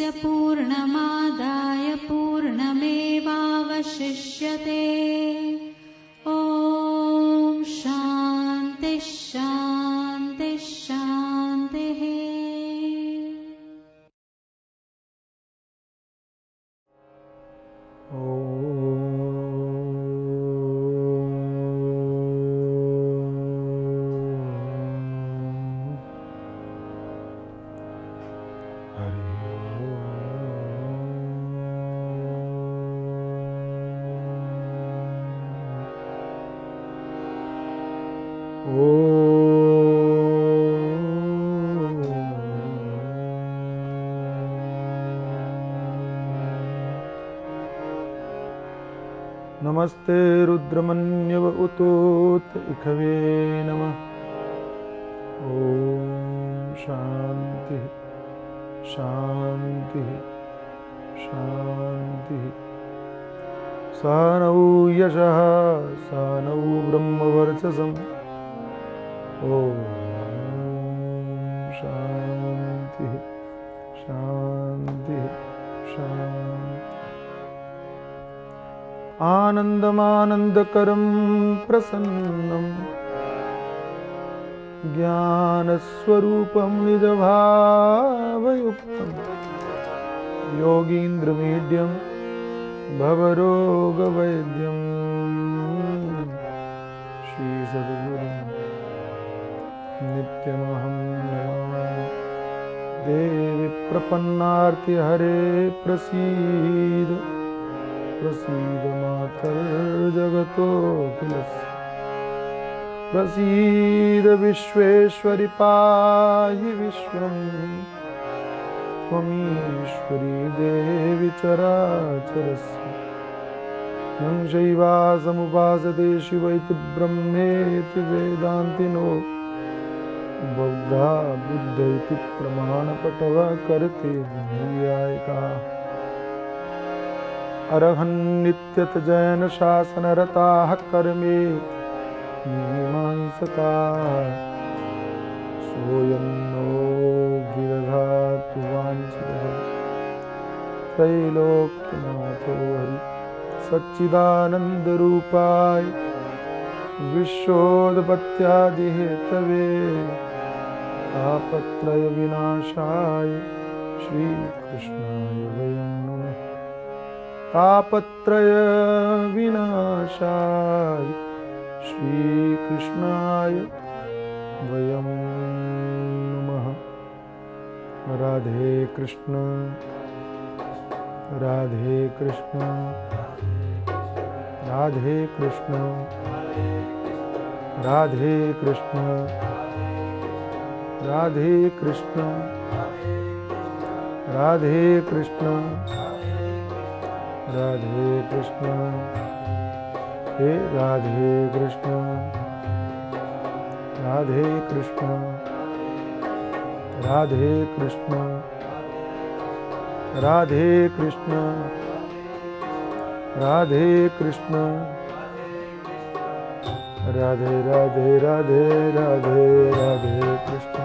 पूर्णस्य पूर्णमादाय पूर्णमेवावशिष्यते। ॐ शान्ति शान्ति शान्तिः। नमस्ते रुद्रमन्यव उतोत इखवे नमः। ओम शांति शांति शांति। सानौ यशः सानौ ब्रह्मवर्चसम्। ओम शांति शांति शांति। आनन्दमानन्दकरं प्रसन्नं ज्ञानस्वरूपं निजभावयुक्तं योगीन्द्रमीड्यं भवरोगवैद्यं श्रीसद्गुरुं नित्यमहं नमामि। देवि प्रपन्नार्तिहरे प्रसीद प्रसीद मातर्जगतोऽखिलस्य। प्रसीद विश्वेश्वरि पाहि विश्वं। त्वमीश्वरी देवी चराचरस्य। यं शैवासमुपासते शिवैति ब्रह्मेति वेदान्तिनो। बौद्धा बुद्ध इति प्रमाणपटवः करते नैयायिकाः। अरहन्नित्यत जैन शासनरताः कर्मे मीमांसकाः। सोऽयं नो विदधातु वाञ्छितः त्रैलोक्यनाथो हरि सच्चिदानन्दरूपाय विश्वोत्पत्त्यादिहेतवे तापत्रय विनाशाय श्रीकृष्णाय वयं नमः। तापत्रय विनाशाय श्रीकृष्णाय वयं नमः। राधे कृष्ण राधे कृष्ण राधे कृष्ण राधे कृष्ण राधे कृष्ण राधे कृष्ण राधे कृष्ण। हे राधे कृष्ण राधे कृष्ण राधे कृष्ण राधे कृष्ण राधे कृष्ण। राधे राधे राधे राधे राधे कृष्ण।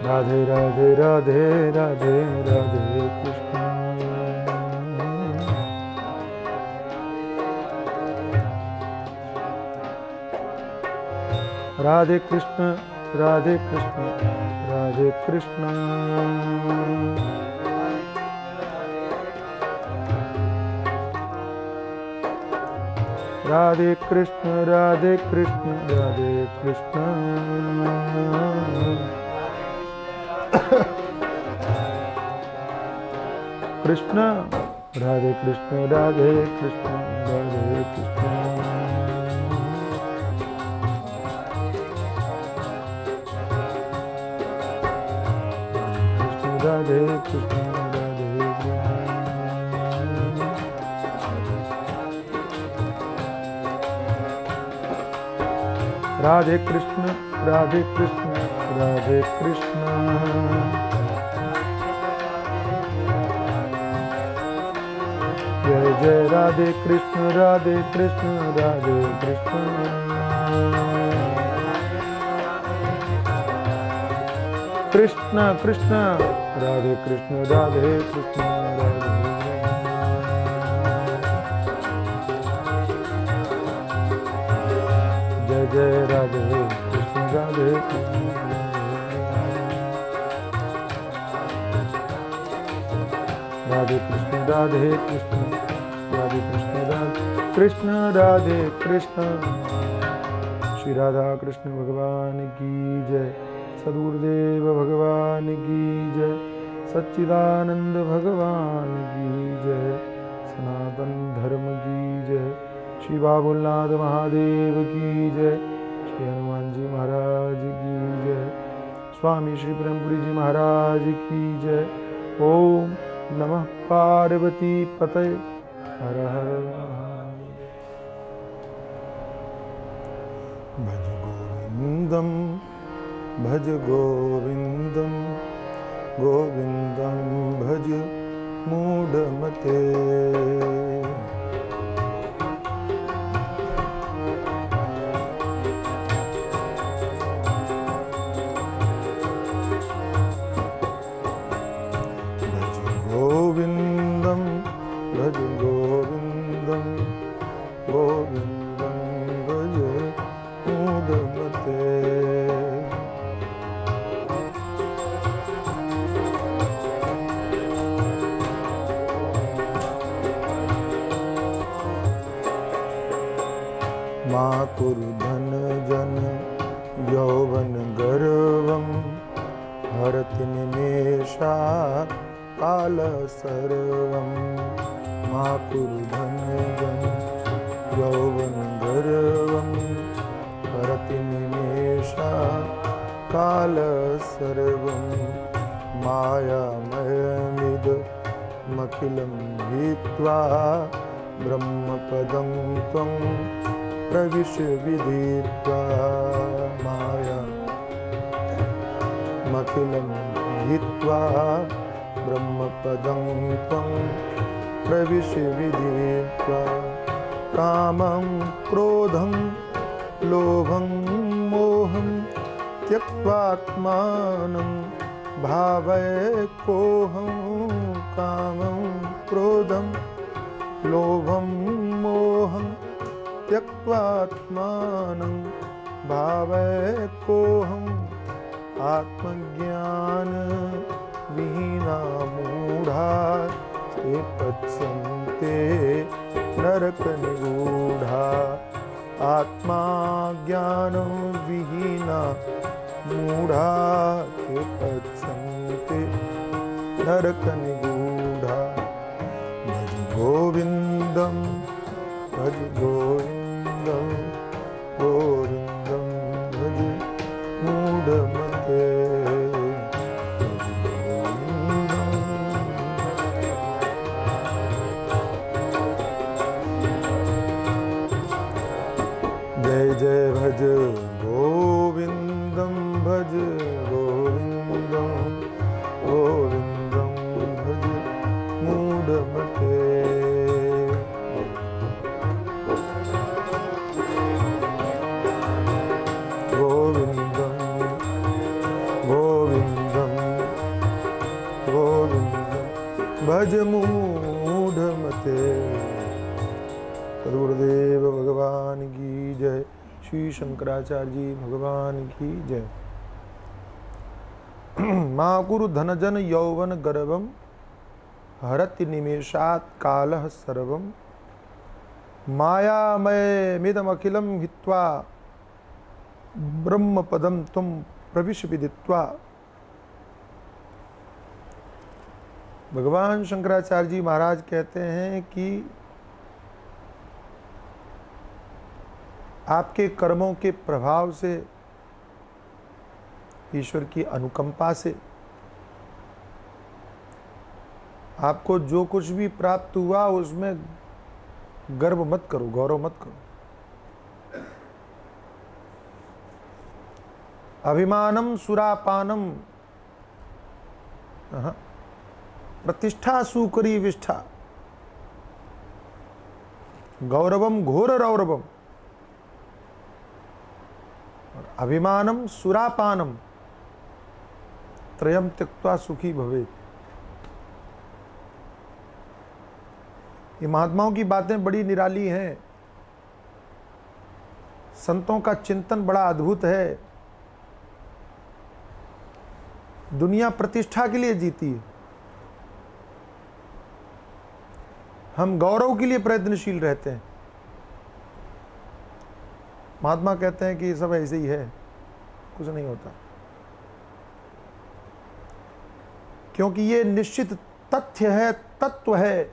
राधे राधे राधे राधे राधे कृष्ण। राधे कृष्ण राधे कृष्ण राधे कृष्ण। राधे कृष्ण राधे कृष्ण राधे कृष्ण। कृष्ण राधे कृष्ण राधे कृष्ण राधे कृष्ण। राधे कृष्ण राधे राधे कृष्ण राधे कृष्ण राधे कृष्ण। जय जय राधे कृष्ण राधे कृष्ण राधे कृष्ण। कृष्ण कृष्ण राधे कृष्ण राधे कृष्ण राधे जय जय राधे कृष्ण राधे कृष्ण राधे कृष्ण राधे कृष्ण राधे कृष्ण राधे कृष्ण राधे कृष्ण। श्री राधा कृष्ण भगवान की जय। सद्गुरुदेव भगवान की जय। सच्चिदानंद भगवान की जय। सनातन धर्म की जय। श्री बाबुलनाथ महादेव की जय। श्री हनुमान जी महाराज की जय। स्वामी श्री प्रेमपुरी जी महाराज की जय। ओम नमः पार्वती पतये। हर हर महादेव। भज गोविंदम भज गोविंदम गोविंदम भज मूढ़मते। भज गोविंदम भज गोविंदम गोविंदम भज मूढ़मते। माकुरु धन जन यौवन गर्वं हरति निमेषात् काल सर्वं। माकुरु धन जन यौवन गर्वं हरति निमेषात् काल सर्वं। मायामयमिदमखिलं हीत्वा ब्रह्मपदं त्वं प्रविश्य विदित्वा। मायामखिलं हीत्वा ब्रह्मपदं त्वं प्रविश्य विदित्वा। कामं क्रोधं लोभं मोहं त्यक्त्वात्मानं भावैकोऽहं। कामं क्रोधं लोभं मोहं त्यक्त्वात्मानं भावैकोऽहम्। आत्मज्ञान विहीना मूढ़ा ते पच्यन्ते नरकनिगूढ़ा। आत्मज्ञान विहीना मूढ़ा ते पच्यन्ते नरकनिगूढ़ा। भज गोविंदम भज गोविंदम गोविंदम भज मूढ़मते। भज गोविंदम। जय जय भज गोविंदम भज गोविंदम गोविंदम भज मूढ़मते। गोविंदम गोविंदम गोविंदम भज मूढ़मते। सद्गुरुदेव भगवान की जय। श्री शंकराचार्य जी भगवान की जय। माकुरु धनजन यौवन गर्वम हरति निमेषात् कालः सर्वम। मायामयमिदमखिलं हित्वा ब्रह्मपदं त्वं प्रविश्य विदित्वा। भगवान शंकराचार्य जी महाराज कहते हैं कि आपके कर्मों के प्रभाव से, ईश्वर की अनुकंपा से आपको जो कुछ भी प्राप्त हुआ उसमें गर्व मत करो, गौरव मत करो। अभिमानम सुरापानम प्रतिष्ठा सुकरी विष्ठा गौरवम घोर रौरवम। अभिमानम सुरापानम त्रयम त्यक्त्वा सुखी भवेत्। ये महात्माओं की बातें बड़ी निराली हैं, संतों का चिंतन बड़ा अद्भुत है। दुनिया प्रतिष्ठा के लिए जीती है, हम गौरव के लिए प्रयत्नशील रहते हैं। महात्मा कहते हैं कि ये सब ऐसे ही है, कुछ नहीं होता, क्योंकि ये निश्चित तथ्य है, तत्व है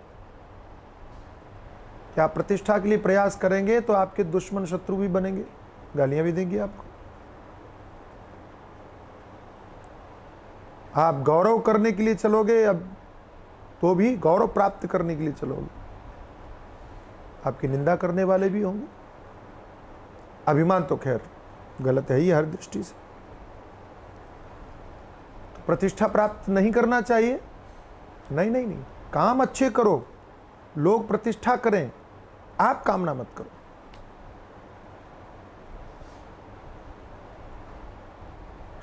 कि आप प्रतिष्ठा के लिए प्रयास करेंगे तो आपके दुश्मन शत्रु भी बनेंगे, गालियां भी देंगे आपको। आप गौरव करने के लिए चलोगे अब तो भी गौरव प्राप्त करने के लिए चलोगे, आपकी निंदा करने वाले भी होंगे। अभिमान तो खैर गलत है ही हर दृष्टि से, तो प्रतिष्ठा प्राप्त नहीं करना चाहिए। नहीं नहीं नहीं, काम अच्छे करो, लोग प्रतिष्ठा करें, आप कामना मत करो।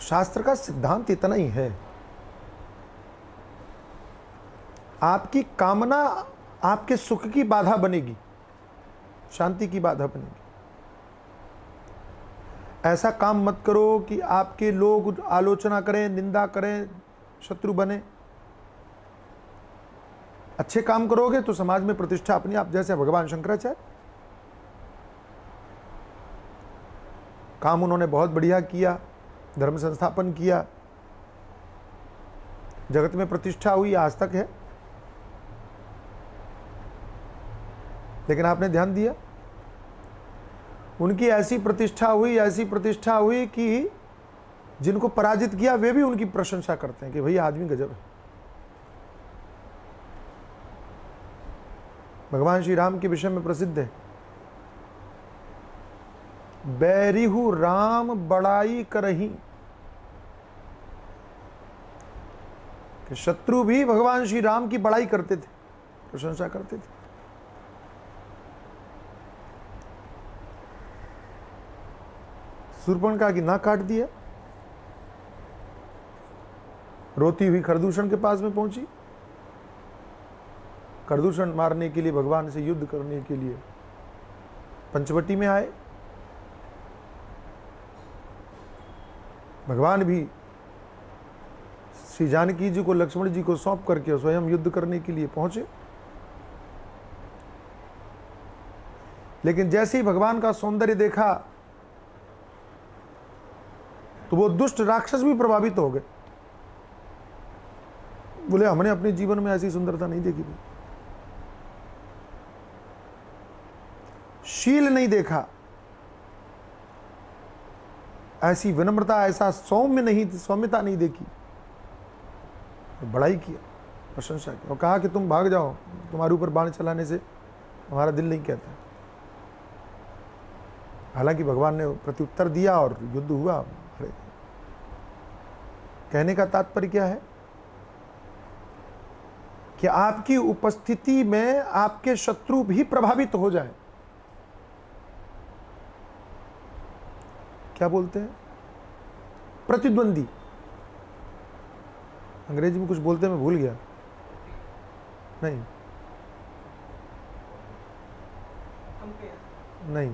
शास्त्र का सिद्धांत इतना ही है, आपकी कामना आपके सुख की बाधा बनेगी, शांति की बाधा बनेगी। ऐसा काम मत करो कि आपके लोग आलोचना करें, निंदा करें, शत्रु बने। अच्छे काम करोगे तो समाज में प्रतिष्ठा अपनी आप, जैसे भगवान शंकराचार्य, काम उन्होंने बहुत बढ़िया किया, धर्म संस्थापन किया, जगत में प्रतिष्ठा हुई, आज तक है। लेकिन आपने ध्यान दिया, उनकी ऐसी प्रतिष्ठा हुई कि जिनको पराजित किया वे भी उनकी प्रशंसा करते हैं कि भैया आदमी गजब है। भगवान श्री राम के विषय में प्रसिद्ध है, बैरिहु राम बड़ाई करही, कि शत्रु भी भगवान श्री राम की बड़ाई करते थे, प्रशंसा करते थे। शूर्पणखा की नाक काट दिया, रोती हुई खरदूषण के पास में पहुंची, खरदूषण मारने के लिए, भगवान से युद्ध करने के लिए पंचवटी में आए। भगवान भी श्री जानकी जी को, लक्ष्मण जी को सौंप करके स्वयं युद्ध करने के लिए पहुंचे। लेकिन जैसे ही भगवान का सौंदर्य देखा तो वो दुष्ट राक्षस भी प्रभावित हो गए, बोले हमने अपने जीवन में ऐसी सुंदरता नहीं देखी थी, शील नहीं देखा, ऐसी विनम्रता, ऐसा सौम्यता नहीं देखी। बड़ाई किया, प्रशंसा की और कहा कि तुम भाग जाओ, तुम्हारे ऊपर बाण चलाने से हमारा दिल नहीं कहता। हालांकि भगवान ने प्रत्युत्तर दिया और युद्ध हुआ। कहने का तात्पर्य क्या है कि आपकी उपस्थिति में आपके शत्रु भी प्रभावित हो जाए। क्या बोलते हैं, प्रतिद्वंदी, अंग्रेजी में कुछ बोलते हैं, मैं भूल गया, नहीं नहीं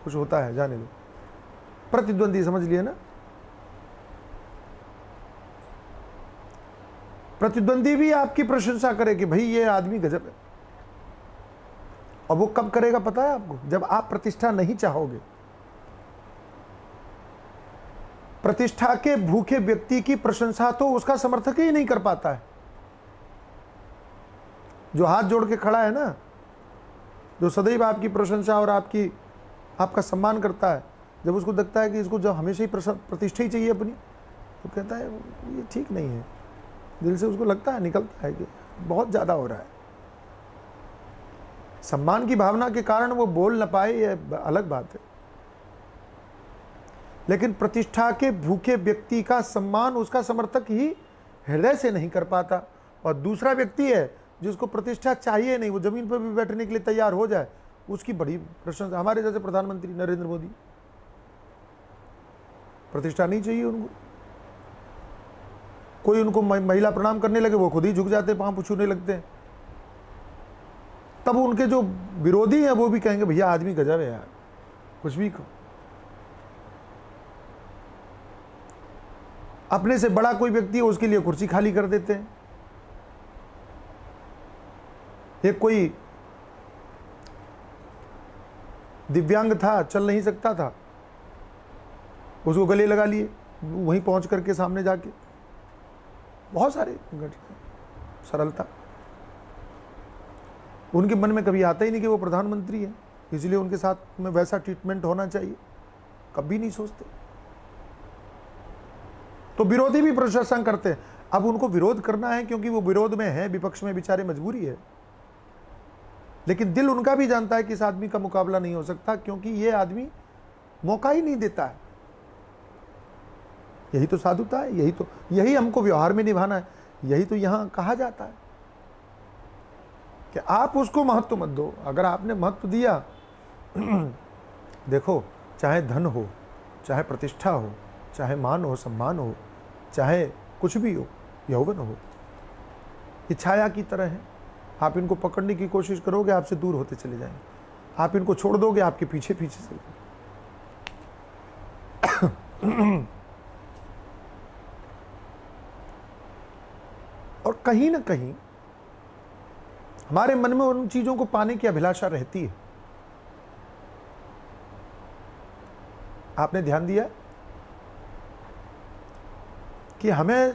कुछ होता है, जाने दो, प्रतिद्वंदी समझ लिए ना। प्रतिद्वंदी भी आपकी प्रशंसा करे कि भाई ये आदमी गजब है। और वो कब करेगा पता है आपको, जब आप प्रतिष्ठा नहीं चाहोगे। प्रतिष्ठा के भूखे व्यक्ति की प्रशंसा तो उसका समर्थक ही नहीं कर पाता है। जो हाथ जोड़ के खड़ा है ना, जो सदैव आपकी प्रशंसा और आपका सम्मान करता है, जब उसको लगता है कि इसको जब हमेशा ही प्रतिष्ठा ही चाहिए अपनी, तो कहता है ये ठीक नहीं है। दिल से उसको लगता है, निकलता है कि बहुत ज़्यादा हो रहा है। सम्मान की भावना के कारण वो बोल न पाए, ये अलग बात है। लेकिन प्रतिष्ठा के भूखे व्यक्ति का सम्मान उसका समर्थक ही हृदय से नहीं कर पाता। और दूसरा व्यक्ति है जिसको प्रतिष्ठा चाहिए नहीं, वो जमीन पर भी बैठने के लिए तैयार हो जाए, उसकी बड़ी प्रशंसा। हमारे जैसे प्रधानमंत्री नरेंद्र मोदी, प्रतिष्ठा नहीं चाहिए उनको। कोई उनको महिला प्रणाम करने लगे, वो खुद ही झुक जाते, पांव छूने लगते हैं। तब उनके जो विरोधी हैं वो भी कहेंगे भैया आदमी गजब है यार, कुछ भी कहो। अपने से बड़ा कोई व्यक्ति है उसके लिए कुर्सी खाली कर देते हैं। एक कोई दिव्यांग था, चल नहीं सकता था, उसको गले लगा लिए वहीं पहुंच करके सामने जाके। बहुत सारे सरलता। उनके मन में कभी आता ही नहीं कि वो प्रधानमंत्री है, इसलिए उनके साथ में वैसा ट्रीटमेंट होना चाहिए, कभी नहीं सोचते। तो विरोधी भी प्रशंसा करते हैं। अब उनको विरोध करना है क्योंकि वो विरोध में है, विपक्ष में, बेचारे मजबूरी है। लेकिन दिल उनका भी जानता है कि इस आदमी का मुकाबला नहीं हो सकता, क्योंकि ये आदमी मौका ही नहीं देता है। यही तो साधुता है, यही हमको व्यवहार में निभाना है। यही तो यहां कहा जाता है कि आप उसको महत्व मत दो। अगर आपने महत्व दिया, देखो, चाहे धन हो, चाहे प्रतिष्ठा हो, चाहे मान हो, सम्मान हो, चाहे कुछ भी हो, यौवन हो, ये छाया की तरह है। आप इनको पकड़ने की कोशिश करोगे, आपसे दूर होते चले जाएंगे। आप इनको छोड़ दोगे, आपके पीछे पीछे चले। और कहीं ना कहीं हमारे मन में उन चीजों को पाने की अभिलाषा रहती है। आपने ध्यान दिया कि हमें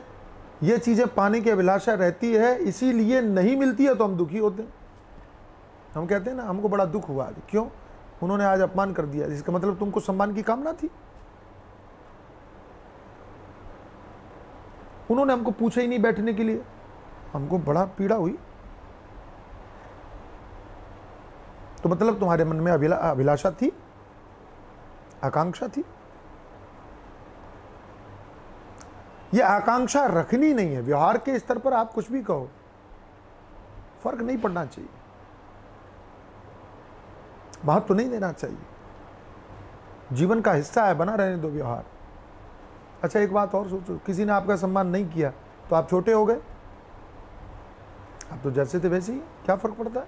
ये चीजें पाने की अभिलाषा रहती है, इसीलिए नहीं मिलती है तो हम दुखी होते हैं। हम कहते हैं ना, हमको बड़ा दुख हुआ आज। क्यों? उन्होंने आज अपमान कर दिया। इसका मतलब तुमको सम्मान की कामना थी। उन्होंने हमको पूछा ही नहीं बैठने के लिए, हमको बड़ा पीड़ा हुई। तो मतलब तुम्हारे मन में अभिलाषा थी, आकांक्षा थी। ये आकांक्षा रखनी नहीं है। व्यवहार के स्तर पर आप कुछ भी कहो, फर्क नहीं पड़ना चाहिए, महत्व नहीं देना चाहिए। जीवन का हिस्सा है, बना रहने दो व्यवहार। अच्छा, एक बात और सोचो, किसी ने आपका सम्मान नहीं किया तो आप छोटे हो गए? आप तो जैसे थे वैसे ही, क्या फर्क पड़ता है?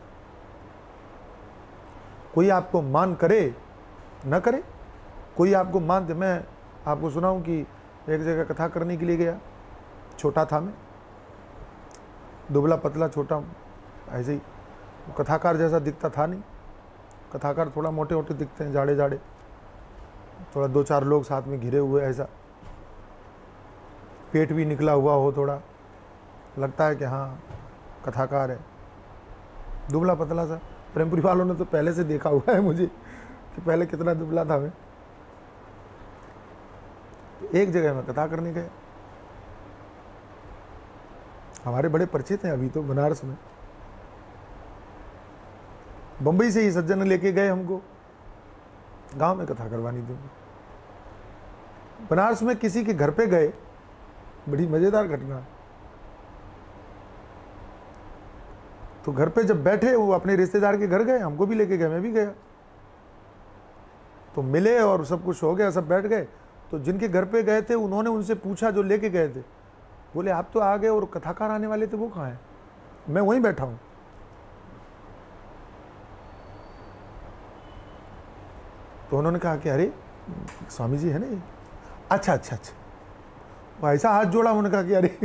कोई आपको मान करे न करे, कोई आपको मान दे। मैं आपको सुनाऊं कि एक जगह कथा करने के लिए गया, छोटा था मैं, दुबला पतला छोटा, ऐसे ही। कथाकार जैसा दिखता था नहीं। कथाकार थोड़ा मोटे मोटे दिखते हैं, जाड़े जाड़े, थोड़ा 2-4 लोग साथ में घिरे हुए, ऐसा। पेट भी निकला हुआ हो, थोड़ा लगता है कि हाँ कथाकार है। दुबला पतला सा। प्रेमपुरी वालों ने तो पहले से देखा हुआ है मुझे कि पहले कितना दुबला था मैं। एक जगह मैं कथा करने गया, हमारे बड़े परिचित हैं अभी तो बनारस में। बंबई से ही सज्जन लेके गए हमको, गांव में कथा करवानी थी। बनारस में किसी के घर पे गए, बड़ी मजेदार घटना। तो घर पे जब बैठे, वो अपने रिश्तेदार के घर गए, हमको भी लेके गए, मैं भी गया। तो मिले और सब कुछ हो गया, सब बैठ गए। तो जिनके घर पे गए थे उन्होंने उनसे पूछा, जो लेके गए थे, बोले आप तो आ गए और कथाकार आने वाले थे, वो कहाँ है? मैं वहीं बैठा हूं। तो उन्होंने कहा कि अरे स्वामी जी है ना ये। अच्छा अच्छा अच्छा। वो ऐसा हाथ जोड़ा, उन्होंने कहा कि अरे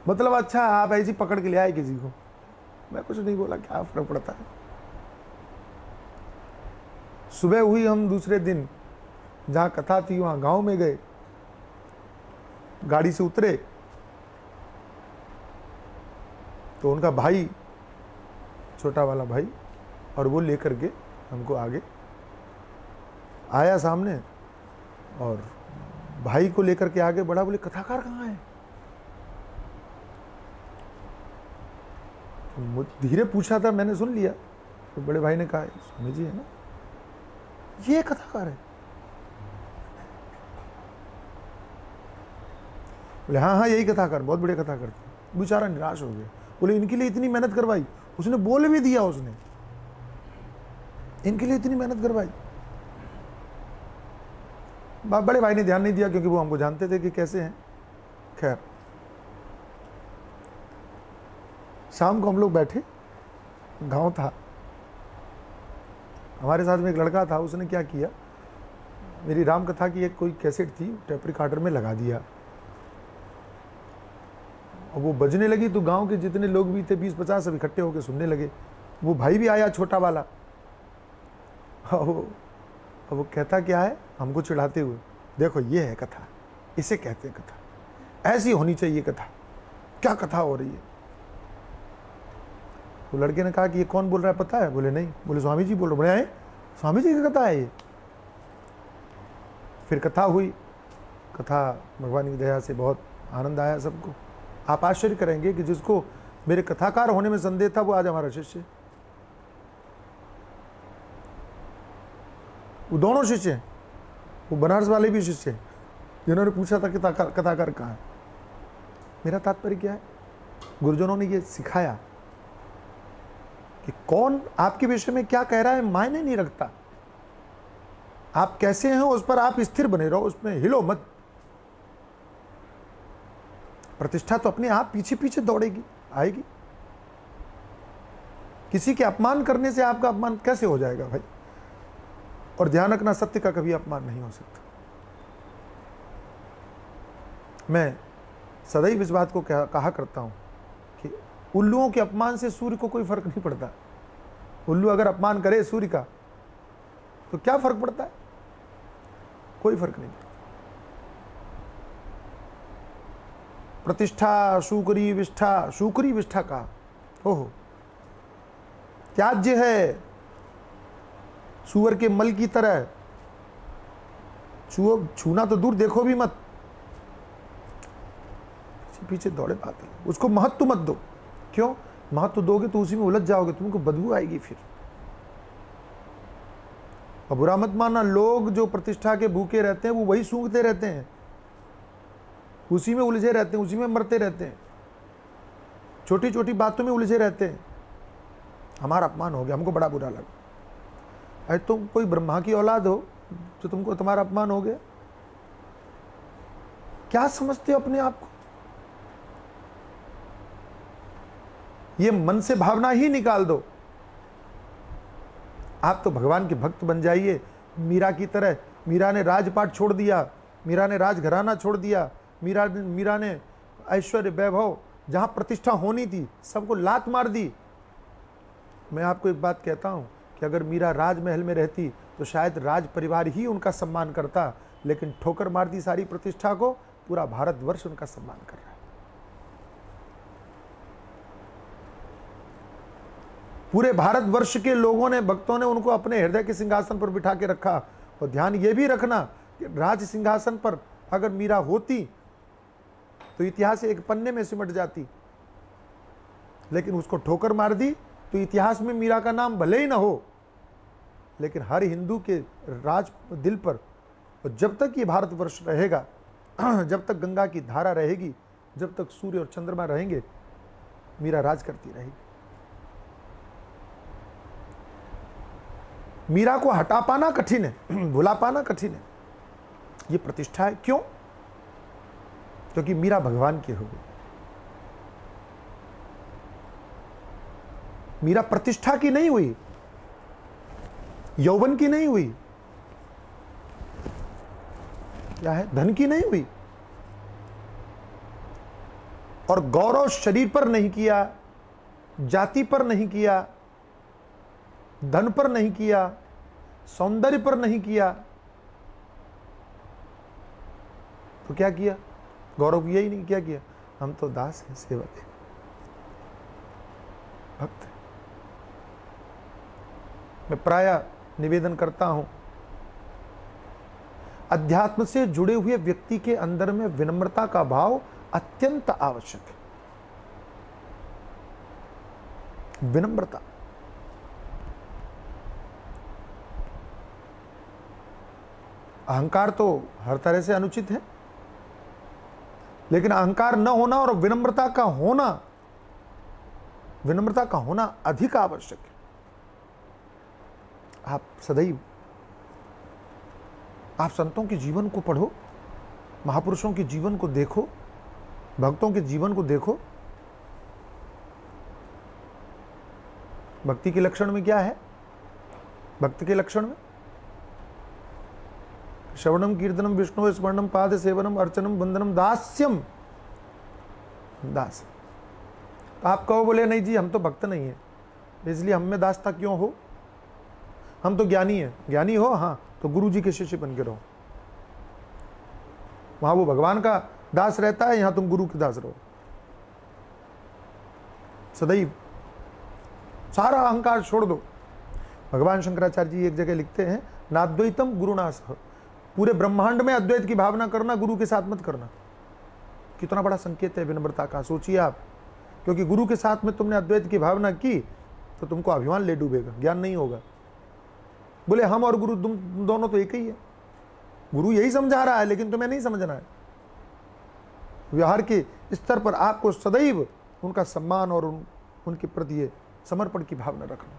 मतलब अच्छा आप ऐसी पकड़ के ले आए किसी को। मैं कुछ नहीं बोला, क्या फर्क पड़ता है। सुबह हुई, हम दूसरे दिन जहाँ कथा थी वहाँ गांव में गए, गाड़ी से उतरे तो उनका भाई, छोटा वाला भाई, और वो लेकर के हमको आगे आया सामने, और भाई को लेकर के आगे बढ़ा, बोले कथाकार कहाँ है? धीरे पूछा था, मैंने सुन लिया। तो बड़े भाई ने कहा स्वामी जी है ना, ये कथाकार है। बोले हाँ हाँ यही कथाकार, बहुत बड़े कथाकार थे। बेचारा निराश हो गया। बोले इनके लिए इतनी मेहनत करवाई, उसने बोल भी दिया, उसने इनके लिए इतनी मेहनत करवाई। बड़े भाई ने ध्यान नहीं दिया क्योंकि वो हमको जानते थे कि कैसे हैं। खैर, शाम को हम लोग बैठे, गांव था, हमारे साथ में एक लड़का था, उसने क्या किया, मेरी राम कथा की एक कोई कैसेट थी, टेप रिकॉर्डर में लगा दिया और वो बजने लगी तो गांव के जितने लोग भी थे 20-50 सब इकट्ठे होकर सुनने लगे। वो भाई भी आया छोटा वाला, वो कहता क्या है हमको चिढ़ाते हुए, देखो ये है कथा, इसे कहते हैं कथा, ऐसी होनी चाहिए कथा, क्या कथा हो रही है। तो लड़के ने कहा कि ये कौन बोल रहा है पता है? बोले नहीं। बोले स्वामी जी बोल रहे। बोले स्वामी जी की कथा है ये? फिर कथा हुई, कथा भगवान की दया से बहुत आनंद आया सबको। आप आश्चर्य करेंगे कि जिसको मेरे कथाकार होने में संदेह था वो आज हमारा शिष्य है। वो दोनों शिष्य हैं, वो बनारस वाले भी शिष्य हैं जिन्होंने पूछा था कथाकार कहाँ है। मेरा तात्पर्य क्या है, गुरुजनों ने ये सिखाया कि कौन आपके विषय में क्या कह रहा है मायने नहीं रखता, आप कैसे हैं उस पर आप स्थिर बने रहो, उसमें हिलो मत। प्रतिष्ठा तो अपने आप पीछे पीछे दौड़ेगी, आएगी। किसी के अपमान करने से आपका अपमान कैसे हो जाएगा भाई? और ध्यान रखना, सत्य का कभी अपमान नहीं हो सकता। मैं सदैव इस बात को कहा करता हूं कि उल्लुओं के अपमान से सूर्य को कोई फर्क नहीं पड़ता। उल्लू अगर अपमान करे सूर्य का तो क्या फर्क पड़ता है? कोई फर्क नहीं पड़ता। प्रतिष्ठा शूकरी विष्ठा, शूकरी विष्ठा का ओहो त्याज्य है, सुअर के मल की तरह, छूना तो दूर, देखो भी मत, पीछे दौड़े पाते। उसको महत्व मत दो। क्यों? महत्व दोगे तो उसी में उलझ जाओगे, तुमको बदबू आएगी फिर। और बुरा मत मानना, लोग जो प्रतिष्ठा के भूखे रहते हैं वो वही सूंघते रहते हैं, उसी में उलझे रहते हैं, उसी में मरते रहते हैं, छोटी छोटी बातों में उलझे रहते हैं। हमारा अपमान हो गया, हमको बड़ा बुरा लगा। अरे तुम कोई ब्रह्मा की औलाद हो तो तुमको तुम्हारा अपमान हो गया? क्या समझते हो अपने आप को? ये मन से भावना ही निकाल दो। आप तो भगवान के भक्त बन जाइए, मीरा की तरह। मीरा ने राजपाट छोड़ दिया, मीरा ने राजघराना छोड़ दिया, मीरा ने ऐश्वर्य वैभव, जहां प्रतिष्ठा होनी थी, सबको लात मार दी। मैं आपको एक बात कहता हूं कि अगर मीरा राजमहल में रहती तो शायद राज परिवार ही उनका सम्मान करता, लेकिन ठोकर मार दी सारी प्रतिष्ठा को, पूरा भारतवर्ष उनका सम्मान कर रहा है। पूरे भारतवर्ष के लोगों ने, भक्तों ने उनको अपने हृदय के सिंहासन पर बिठा के रखा। और ध्यान ये भी रखना कि राज सिंहासन पर अगर मीरा होती तो इतिहास एक पन्ने में सिमट जाती, लेकिन उसको ठोकर मार दी तो इतिहास में मीरा का नाम भले ही ना हो, लेकिन हर हिंदू के राज दिल पर, और जब तक ये भारतवर्ष रहेगा, जब तक गंगा की धारा रहेगी, जब तक सूर्य और चंद्रमा रहेंगे, मीरा राज करती रहेगी। मीरा को हटा पाना कठिन है, भुला पाना कठिन है। ये प्रतिष्ठा है। क्यों? क्योंकि मीरा भगवान की हो गई। मीरा प्रतिष्ठा की नहीं हुई, यौवन की नहीं हुई, क्या है, धन की नहीं हुई, और गौरव शरीर पर नहीं किया, जाति पर नहीं किया, धन पर नहीं किया, सौंदर्य पर नहीं किया, तो क्या किया? गौरव किया ही नहीं। क्या किया? हम तो दास हैं, सेवक हैं, भक्त हैं। मैं प्रायः निवेदन करता हूं, अध्यात्म से जुड़े हुए व्यक्ति के अंदर में विनम्रता का भाव अत्यंत आवश्यक है। विनम्रता। अहंकार तो हर तरह से अनुचित है, लेकिन अहंकार न होना और विनम्रता का होना अधिक आवश्यक है। आप सदैव आप संतों के जीवन को पढ़ो, महापुरुषों के जीवन को देखो, भक्तों के जीवन को देखो। भक्ति के लक्षण में क्या है? भक्त के लक्षण में श्रवणम कीर्तनम विष्णु स्मरणम पाद सेवनम अर्चनम वंदनम दास्यम। दास आप कहो बोले नहीं जी हम तो भक्त नहीं है, इसलिए हम में दासता क्यों हो, हम तो ज्ञानी है। ज्ञानी हो हाँ, तो गुरु जी के शिष्य बन के रहो। वहां वो भगवान का दास रहता है, यहां तुम गुरु के दास रहो। सदैव सारा अहंकार छोड़ दो। भगवान शंकराचार्य जी एक जगह लिखते हैं, नाद्वैतम गुरुना सह। पूरे ब्रह्मांड में अद्वैत की भावना करना, गुरु के साथ मत करना। कितना बड़ा संकेत है विनम्रता का, सोचिए आप। क्योंकि गुरु के साथ में तुमने अद्वैत की भावना की तो तुमको अभिमान ले डूबेगा, ज्ञान नहीं होगा। बोले हम और गुरु तुम दोनों तो एक ही है, गुरु यही समझा रहा है लेकिन तुम्हें नहीं समझना है। व्यवहार के स्तर पर आपको सदैव उनका सम्मान और उनके प्रति ये समर्पण की भावना रखना।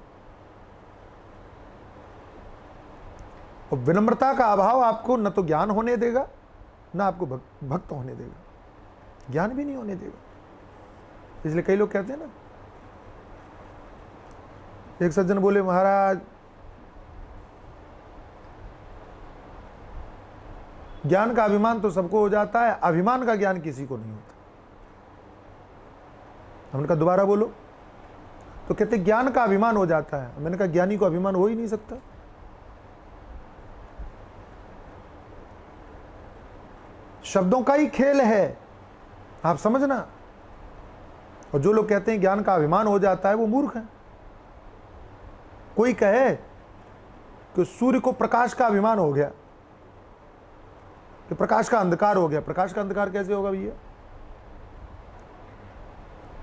और विनम्रता का अभाव आपको न तो ज्ञान होने देगा, न आपको भक्त होने देगा, ज्ञान भी नहीं होने देगा। इसलिए कई लोग कहते हैं ना, एक सज्जन बोले महाराज ज्ञान का अभिमान तो सबको हो जाता है, अभिमान का ज्ञान किसी को नहीं होता। हमने कहा दोबारा बोलो, तो कहते ज्ञान का अभिमान हो जाता है। मैंने कहा ज्ञानी को अभिमान हो ही नहीं सकता। शब्दों का ही खेल है, आप समझना। और जो लोग कहते हैं ज्ञान का अभिमान हो जाता है वो मूर्ख है। कोई कहे कि सूर्य को प्रकाश का अभिमान हो गया, कि प्रकाश का अंधकार हो गया। प्रकाश का अंधकार कैसे होगा भैया?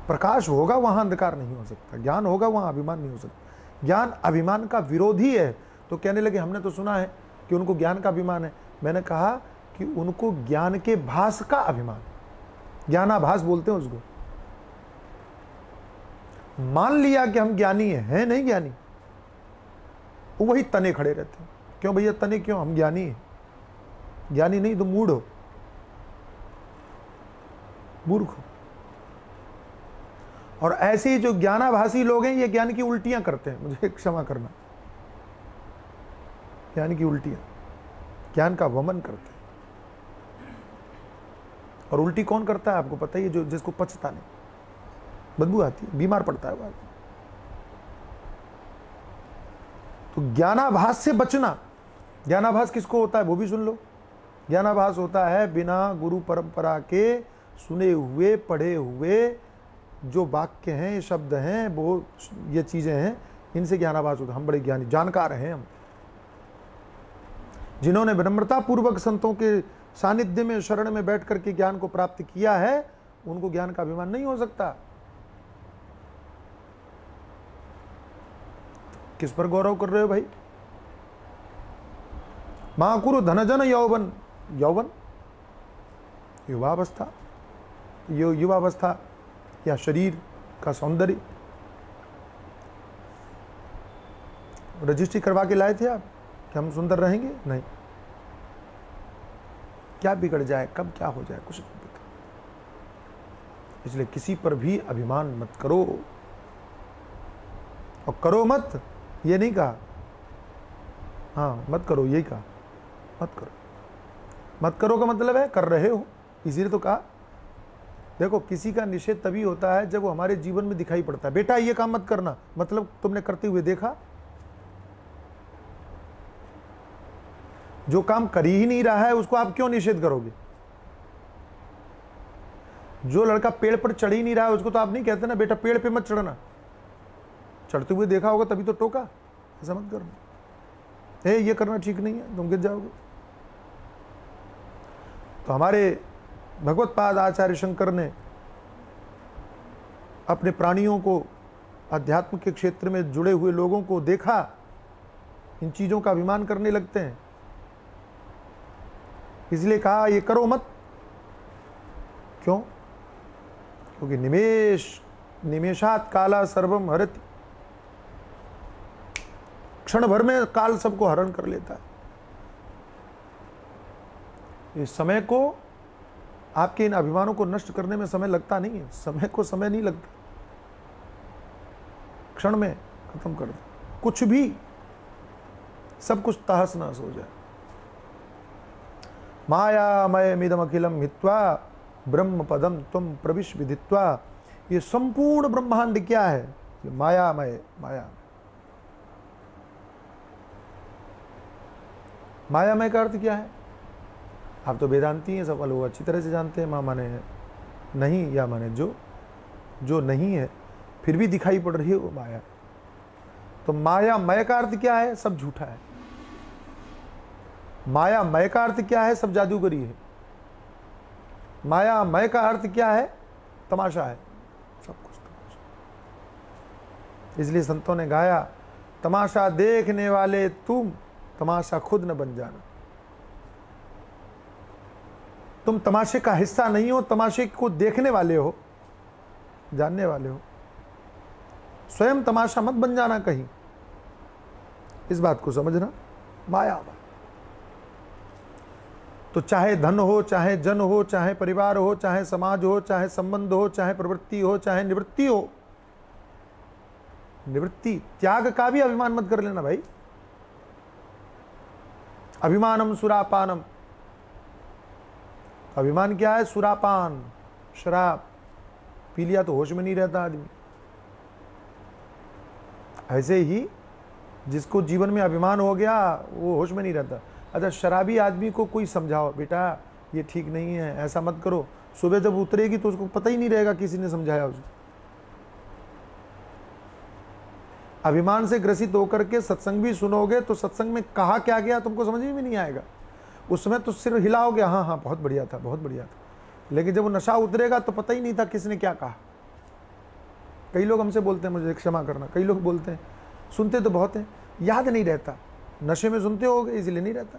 प्रकाश होगा वहां अंधकार नहीं हो सकता, ज्ञान होगा वहां अभिमान नहीं हो सकता। ज्ञान अभिमान का विरोधी है। तो कहने लगे हमने तो सुना है कि उनको ज्ञान का अभिमान है। मैंने कहा कि उनको ज्ञान के भास का अभिमान है, ज्ञानाभास बोलते हैं उसको। मान लिया कि हम ज्ञानी हैं, नहीं ज्ञानी, वो वही तने खड़े रहते हैं। क्यों भैया तने क्यों? हम ज्ञानी हैं। ज्ञानी नहीं तो मूढ़ हो, मूर्ख हो। और ऐसे ही जो ज्ञानाभासी लोग हैं ये ज्ञान की उल्टियां करते हैं। मुझे क्षमा करना, ज्ञान की उल्टियां, ज्ञान का वमन करते हैं। और उल्टी कौन करता है आपको पता ही है? जो जिसको पचता नहीं, बदबू आती है, बीमार पड़ता है वो। तो ज्ञानाभास से बचना। ज्ञानाभास किसको होता है वो भी सुन लो। ज्ञानाभास होता है बिना गुरु परंपरा के सुने हुए, पढ़े हुए जो वाक्य हैं, शब्द हैं, वो ये चीजें हैं, इनसे ज्ञानाभास होता है। हम बड़े ज्ञानी जानकार हैं हम। जिन्होंने विनम्रता पूर्वक संतों के सानिध्य में, शरण में बैठ करके ज्ञान को प्राप्त किया है, उनको ज्ञान का अभिमान नहीं हो सकता। किस पर गौरव कर रहे हो भाई? महाकुरु धनजन यौवन। यौवन युवावस्था, युवावस्था या शरीर का सौंदर्य। रजिस्ट्री करवा के लाए थे आप कि हम सुंदर रहेंगे? नहीं। क्या बिगड़ जाए, कब क्या हो जाए, कुछ नहीं पता। इसलिए किसी पर भी अभिमान मत करो। और करो मत ये नहीं कहा, हाँ मत करो यही कहा, मत करो। मत करो का मतलब है कर रहे हो, इसीलिए तो कहा। देखो किसी का निषेध तभी होता है जब वो हमारे जीवन में दिखाई पड़ता है। बेटा ये काम मत करना, मतलब तुमने करते हुए देखा। जो काम कर ही नहीं रहा है उसको आप क्यों निषेध करोगे? जो लड़का पेड़ पर चढ़ ही नहीं रहा है उसको तो आप नहीं कहते ना बेटा पेड़ पे मत चढ़ना। चढ़ते हुए देखा होगा तभी तो टोका। ऐसा मत करना, ये करना ठीक नहीं है, तुम गिर जाओगे। तो हमारे भगवत्पाद आचार्य शंकर ने अपने प्राणियों को, अध्यात्म के क्षेत्र में जुड़े हुए लोगों को देखा, इन चीजों का अभिमान करने लगते हैं। इसलिए कहा ये करो मत। क्यों? क्योंकि निमेषात काला सर्वम हरति। क्षण भर में काल सबको हरण कर लेता है। इस समय को, आपके इन अभिमानों को नष्ट करने में समय लगता नहीं है, समय को समय नहीं लगता, क्षण में खत्म कर दो कुछ भी, सब कुछ तहस नहस हो जाए। मायामयमिदम अखिलम हित्वा ब्रह्म पदम तुम प्रविश विदित्वा। ये संपूर्ण ब्रह्मांड क्या है? ये मायामय, मायामय का अर्थ क्या है? आप तो वेदांती हैं, सब लोग अच्छी तरह से जानते हैं। माँ माने नहीं, या माने जो नहीं है फिर भी दिखाई पड़ रही है वो माया। तो मायामय का अर्थ क्या है? सब झूठा है। मायामय का अर्थ क्या है? सब जादूगरी है। मायामय का अर्थ क्या है? तमाशा है, सब कुछ तमाशा। इसलिए संतों ने गाया, तमाशा देखने वाले तुम, तमाशा खुद न बन जाना। तुम तमाशे का हिस्सा नहीं हो, तमाशे को देखने वाले हो, जानने वाले हो। स्वयं तमाशा मत बन जाना कहीं, इस बात को समझना। माया तो चाहे धन हो, चाहे जन हो, चाहे परिवार हो, चाहे समाज हो, चाहे संबंध हो, चाहे प्रवृत्ति हो, चाहे निवृत्ति हो। निवृत्ति, त्याग का भी अभिमान मत कर लेना भाई। अभिमानम सुरापानम, अभिमान क्या है? सुरापान, शराब पी लिया तो होश में नहीं रहता आदमी। ऐसे ही जिसको जीवन में अभिमान हो गया वो होश में नहीं रहता। अच्छा, शराबी आदमी को कोई समझाओ, बेटा ये ठीक नहीं है, ऐसा मत करो, सुबह जब उतरेगी तो उसको पता ही नहीं रहेगा किसी ने समझाया उसको। अभिमान से ग्रसित होकर के सत्संग भी सुनोगे तो सत्संग में कहा क्या गया तुमको समझ में नहीं आएगा। उस समय तो सिर हिलाओगे, हाँ हाँ बहुत बढ़िया था, बहुत बढ़िया था, लेकिन जब वो नशा उतरेगा तो पता ही नहीं था किसने क्या कहा। कई लोग हमसे बोलते हैं, मुझे क्षमा करना, कई लोग बोलते हैं सुनते तो बहुत हैं, याद नहीं रहता। नशे में सुनते होगे इसलिए नहीं रहता।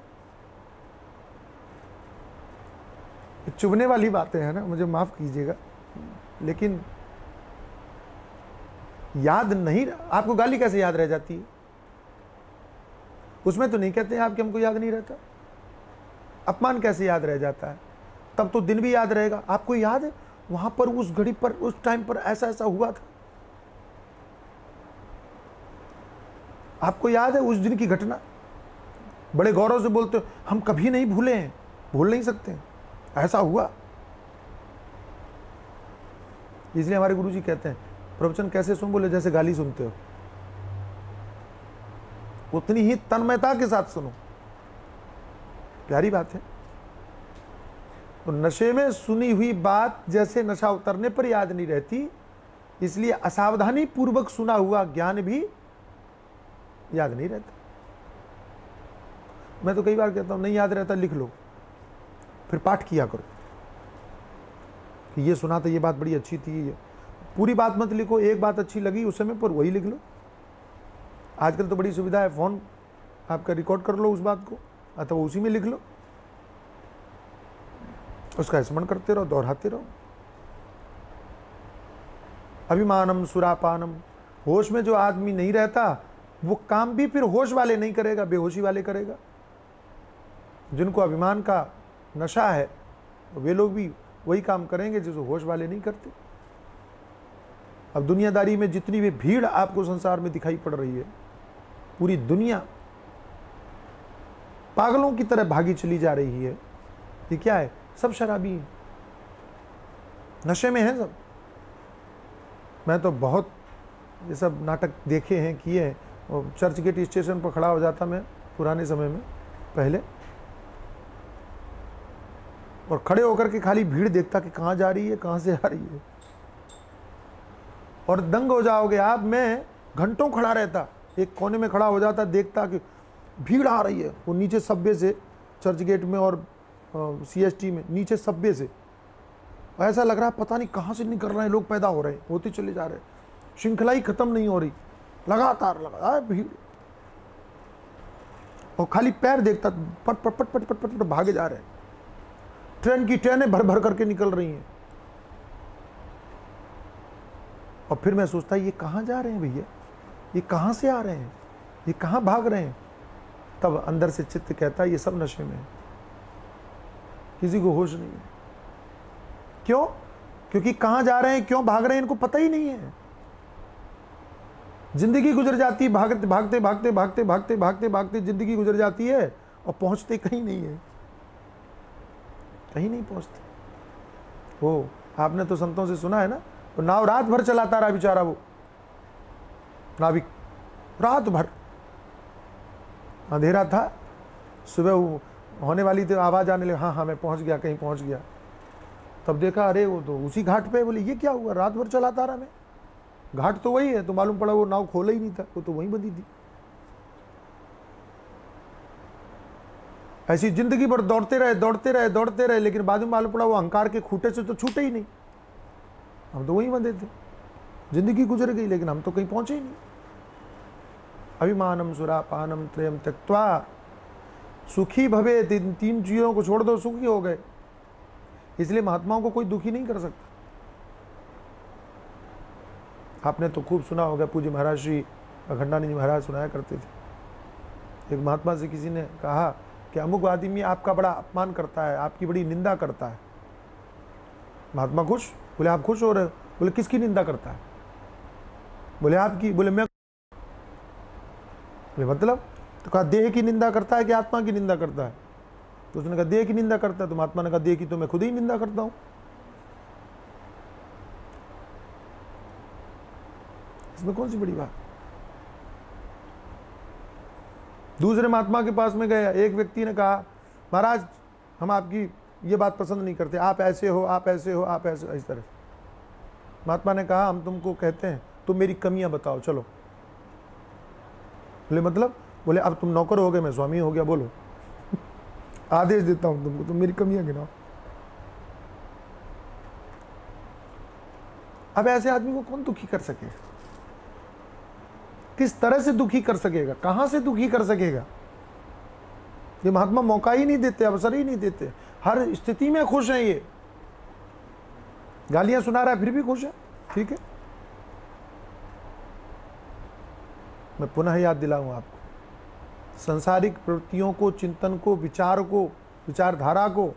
चुभने वाली बातें हैं ना, मुझे माफ कीजिएगा, लेकिन याद नहीं। आपको गाली कैसे याद रह जाती है? उसमें तो नहीं कहते हैं आप कि हमको याद नहीं रहता। अपमान कैसे याद रह जाता है? तब तो दिन भी याद रहेगा। आपको याद है वहां पर उस घड़ी पर उस टाइम पर ऐसा ऐसा हुआ था? आपको याद है उस दिन की घटना? बड़े गौरव से बोलते हो हम कभी नहीं भूले हैं, भूल नहीं सकते, ऐसा हुआ। इसलिए हमारे गुरुजी कहते हैं प्रवचन कैसे सुन, बोले जैसे गाली सुनते हो, उतनी ही तन्मयता के साथ सुनो। प्यारी बात है। तो नशे में सुनी हुई बात जैसे नशा उतरने पर याद नहीं रहती, इसलिए असावधानी पूर्वक सुना हुआ ज्ञान भी याद नहीं रहता। मैं तो कई बार कहता हूं नहीं याद रहता लिख लो, फिर पाठ किया करो कि ये सुना था, ये बात बड़ी अच्छी थी। पूरी बात मत लिखो, एक बात अच्छी लगी उस समय पर वही लिख लो। आजकल तो बड़ी सुविधा है, फोन आपका रिकॉर्ड कर लो उस बात को, अथवा उसी में लिख लो, उसका स्मरण करते रहो, दोहराते रहो। अभिमानम सुरापानम, होश में जो आदमी नहीं रहता वो काम भी फिर होश वाले नहीं करेगा, बेहोशी वाले करेगा। जिनको अभिमान का नशा है वे लोग भी वही काम करेंगे जिसको होश वाले नहीं करते। अब दुनियादारी में जितनी भी भीड़ आपको संसार में दिखाई पड़ रही है, पूरी दुनिया पागलों की तरह भागी चली जा रही है, ये क्या है? सब शराबी हैं, नशे में हैं सब। मैं तो बहुत ये सब नाटक देखे हैं, किए हैं। और चर्च गेट स्टेशन पर खड़ा हो जाता मैं पुराने समय में पहले, और खड़े होकर के खाली भीड़ देखता कि कहाँ जा रही है, कहाँ से आ रही है, और दंग हो जाओगे आप। मैं घंटों खड़ा रहता, एक कोने में खड़ा हो जाता, देखता कि भीड़ आ रही है। वो नीचे सब्वे से, चर्च गेट में और CST में नीचे सब्वे से ऐसा लग रहा है पता नहीं कहाँ से निकल रहे हैं लोग, पैदा हो रहे हैं, होते चले जा रहे हैं, श्रृंखला ही खत्म नहीं हो रही, लगातार भीड़। और खाली पैर देखता, पट पट पट पट पट पट पट भागे जा रहे हैं। ट्रेन की ट्रेनें भर भर करके निकल रही हैं। और फिर मैं सोचता ये कहाँ जा रहे हैं भैया, ये कहाँ से आ रहे हैं, ये कहाँ भाग रहे हैं? तब अंदर से चित्त कहता ये सब नशे में है। किसी को होश नहीं है। क्यों? क्योंकि कहां जा रहे हैं, क्यों भाग रहे हैं, इनको पता ही नहीं है। जिंदगी गुजर जाती है, भागते भागते भागते भागते भागते भागते भागते जिंदगी गुजर जाती है और पहुंचते कहीं नहीं है, कहीं नहीं पहुंचते। वो आपने तो संतों से सुना है ना, वो नाव रात भर चलाता रहा बेचारा, वो नाविक रात भर, अंधेरा था, सुबह होने वाली थी, आवाज आने लगी, हाँ हाँ मैं पहुंच गया, कहीं पहुंच गया। तब देखा अरे वो तो उसी घाट पे। बोले ये क्या हुआ, रात भर चलाता रहा मैं, घाट तो वही है। तो मालूम पड़ा वो नाव खोला ही नहीं था, वो तो वहीं बंधी थी। ऐसी जिंदगी भर दौड़ते रहे दौड़ते रहे दौड़ते रहे, लेकिन बाद में मालूम पड़ा वो अहंकार के खूटे से तो छूटे ही नहीं, हम तो वहीं बंधे थे। जिंदगी गुजर गई लेकिन हम तो कहीं पहुंचे ही नहीं। अभिमानम सुरापानम त्रयम त्यक्त्वा सुखी भवे, तीन चीजों को छोड़ दो सुखी हो गए। इसलिए महात्माओं को कोई दुखी नहीं कर सकता। आपने तो खूब सुना होगा, पूज्य महाराज श्री अखंडानंद जी महाराज सुनाया करते थे। एक महात्मा से किसी ने कहा कि अमुक आदमी आपका बड़ा अपमान करता है, आपकी बड़ी निंदा करता है। महात्मा खुश, बोले आप खुश हो रहे हो? बोले किसकी निंदा करता है? बोले आपकी। बोले मैं। बोले मतलब? तो कहा देह की निंदा करता है कि आत्मा की निंदा करता है? तो उसने कहा देह की निंदा करता है। तो महात्मा ने कहा देह की तो मैं खुद ही निंदा करता हूं। इसमें कौन सी बड़ी बात? दूसरे महात्मा के पास में गया, एक व्यक्ति ने कहा महाराज हम आपकी ये बात पसंद नहीं करते, आप ऐसे हो, आप ऐसे हो, आप ऐसे, इस तरह से। महात्मा ने कहा हम तुमको कहते हैं, तुम मेरी कमियां बताओ चलो। बोले मतलब? बोले अब तुम नौकर हो गए, मैं स्वामी हो गया, बोलो आदेश देता हूं तुमको, तुम मेरी कमियां गिनाओ। अब ऐसे आदमी को कौन दुखी कर सकेगा? किस तरह से दुखी कर सकेगा? कहां से दुखी कर सकेगा? ये महात्मा मौका ही नहीं देते, अवसर ही नहीं देते। हर स्थिति में खुश हैं ये। गालियां सुना रहा है फिर भी खुश है, ठीक है। मैं पुनः याद दिलाऊं आपको, सांसारिक प्रवृत्तियों को, चिंतन को, विचार को, विचारधारा को